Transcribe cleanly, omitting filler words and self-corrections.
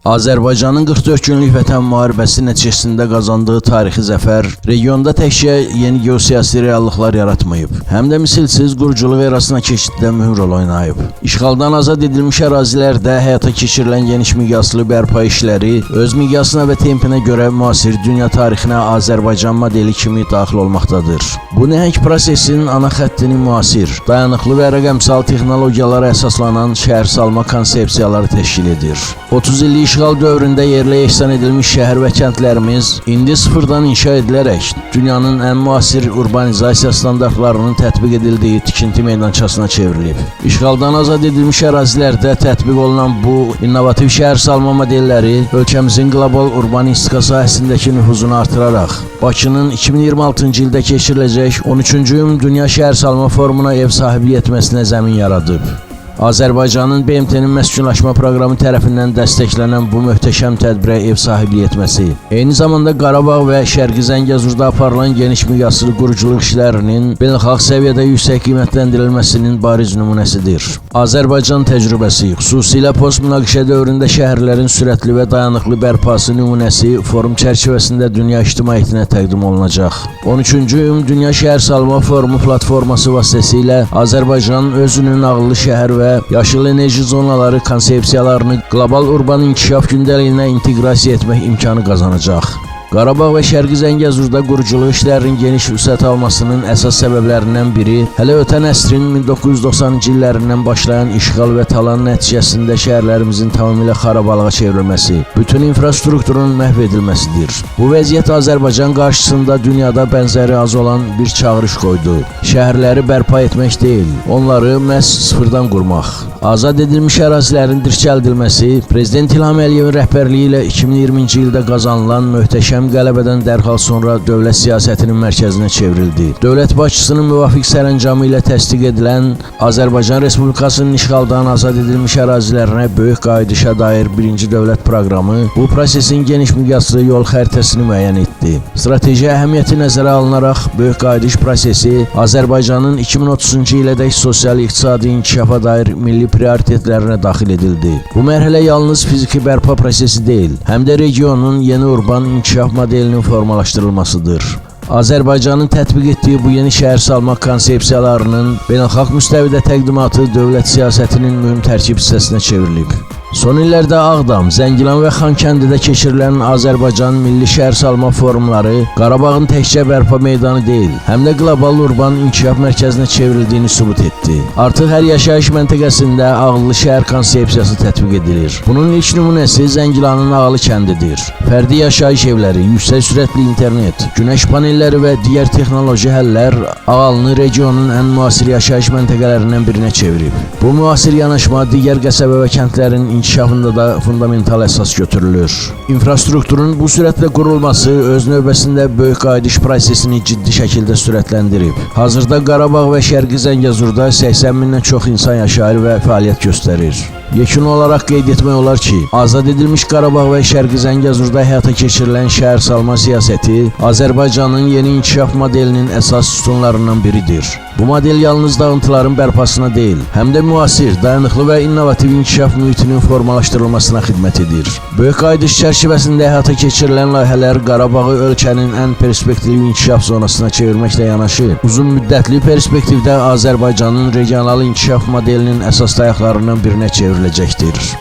Azərbaycanın 44 günlük vətən müharibəsi nəticəsində qazandığı tarixi zəfər regionda təkcə yeni geosiyasi reallıqlar yaratmayıb, həm də misilsiz quruculuq erasına keçiddə mühüm rol oynayıb. İşğaldan azad edilmiş ərazilərdə həyata keçirilən geniş miqyaslı bərpa işləri öz miqyasına və tempinə görə müasir dünya tarixinə Azərbaycan modeli kimi daxil olmaqdadır. Bu nəhəng prosesin ana xəttini müasir, dayanıqlı və rəqəmsal texnologiyalara əsaslanan şəhərsalma konsepsiyaları təşkil edir. 30 illik İşğal dövründə yerlə ehsan edilmiş şəhər və kəndlərimiz indi sıfırdan inşa edilərək dünyanın ən müasir urbanizasiya standartlarının tətbiq edildiyi tikinti meydançasına çevrilib. İşğaldan azad edilmiş ərazilərdə tətbiq olunan bu innovativ şəhərsalma modelləri ölkəmizin qlobal urbanistika sahəsindəki nüfuzunu artıraraq Bakının 2026-cı ildə keçiriləcək 13-cü Dünya Şəhərsalma Forumuna ev sahibliyi etməsinə zəmin yaradıb. Azərbaycanın BMT-nin məskunlaşma proqramı tərəfindən dəstəklənən bu möhtəşəm tədbirə ev sahibliyi etməsi, eyni zamanda Qarabağ və Şərqi Zəngəzurda aparılan geniş miqyaslı quruculuq işlərinin beynəlxalq səviyyədə yüksək qiymətləndirilməsinin bariz nümunəsidir. Azərbaycan təcrübəsi, xüsusilə post-münaqişə dövründə şəhərlərin sürətli və dayanıqlı bərpası nümunəsi forum çərçivəsində dünya ictimaiyyətinə təqdim olunacaq. 13-cü Dünya Şəhərsalma Forumu platforması vasitəsilə Azərbaycan özünün ağıllı şəhər və yaşıl enerji zonaları konsepsiyalarını qlobal urban inkişaf gündəliyinə inteqrasiya etmək imkanı qazanacaq. Qarabağ və Şərqi Zəngəzurda quruculuq işlərinin geniş vüsət almasının əsas səbəblərindən biri hələ ötən əsrin 1990-cı illərindən başlayan işğal və talan nəticəsində şəhərlərimizin tamamilə xarabalığa çevrilməsi, bütün infrastrukturun məhv edilməsidir. Bu vəziyyət Azərbaycan qarşısında dünyada bənzəri az olan bir çağırış qoydu. Şəhərləri bərpa etmək deyil, onları məhz sıfırdan qurmaq. Azad edilmiş ərazilərin dirçəldilməsi, Prezident İlham Əliyevin rəhbərliyi ilə 2020-ci ildə qazanılan möhtəşəm qələbədən dərhal sonra dövlət siyasətinin mərkəzinə çevrildi. Dövlət başçısının müvafiq sərəncamı ilə təsdiq edilən Azərbaycan Respublikasının işğaldan azad edilmiş ərazilərinə böyük qayıdışa dair birinci dövlət proqramı bu prosesin geniş miqyaslı yol xəritəsini müəyyən etdi. Strateji əhəmiyyəti nəzərə alınaraq böyük qayıdış prosesi Azərbaycanın 2030-cu ilədək sosial-iqtisadi inkişafa dair milli prioritetlərinə daxil edildi. Bu mərhələ yalnız fiziki bərpa prosesi deyil, həm də regionun yeni urban inkişaf modelinin formalaşdırılmasıdır. Azərbaycanın tətbiq etdiyi bu yeni şəhərsalma konsepsiyalarının beynəlxalq müstəvidə təqdimatı dövlət siyasətinin mühüm tərkib hissəsinə çevrilib. Son illərdə Ağdam, Zəngilan və Xankəndidə keçirilən Azərbaycan Milli Şəhərsalma Forumları Qarabağın təkcə bərpa meydanı deyil, həm də qlobal urban inkişaf mərkəzinə çevrildiyini sübut etdi. Artıq hər yaşayış məntəqəsində ağıllı şəhər konsepsiyası tətbiq edilir. Bunun ilk nümunəsi Zəngilanın Ağalı kəndidir. Fərdi yaşayış evləri, yüksək sürətli internet, günəş panelləri və digər texnoloji həllər Ağalını regionun ən müasir yaşayış məntəqələrindən birinə çevirib. Bu müasir yanaşma digər qəsəbə və kəndlərin inkişafında da fundamental əsas götürülür. İnfrastrukturun bu sürətlə qurulması öz növbəsində böyük qayıdış prosesini ciddi şəkildə sürətləndirib. Hazırda Qarabağ və Şərqi Zəngəzurda 80 mindən çox insan yaşayır və fəaliyyət göstərir. Yekun olaraq qeyd etmək olar ki, azad edilmiş Qarabağ və Şərqi Zəngəzurda həyata keçirilən şəhərsalma siyasəti Azərbaycanın yeni inkişaf modelinin əsas sütunlarından biridir. Bu model yalnız dağıntıların bərpasına deyil, həm də müasir, dayanıqlı və innovativ inkişaf mühitinin formalaşdırılmasına xidmət edir. Böyük qayıdış çərçivəsində həyata keçirilən layihələr Qarabağı ölkənin ən perspektivli inkişaf zonasına çevirməklə yanaşı, uzun müddətli perspektivdə Azərbaycanın regional inkişaf modelinin əsas dayaqlarından birinə çevriləcəkdir.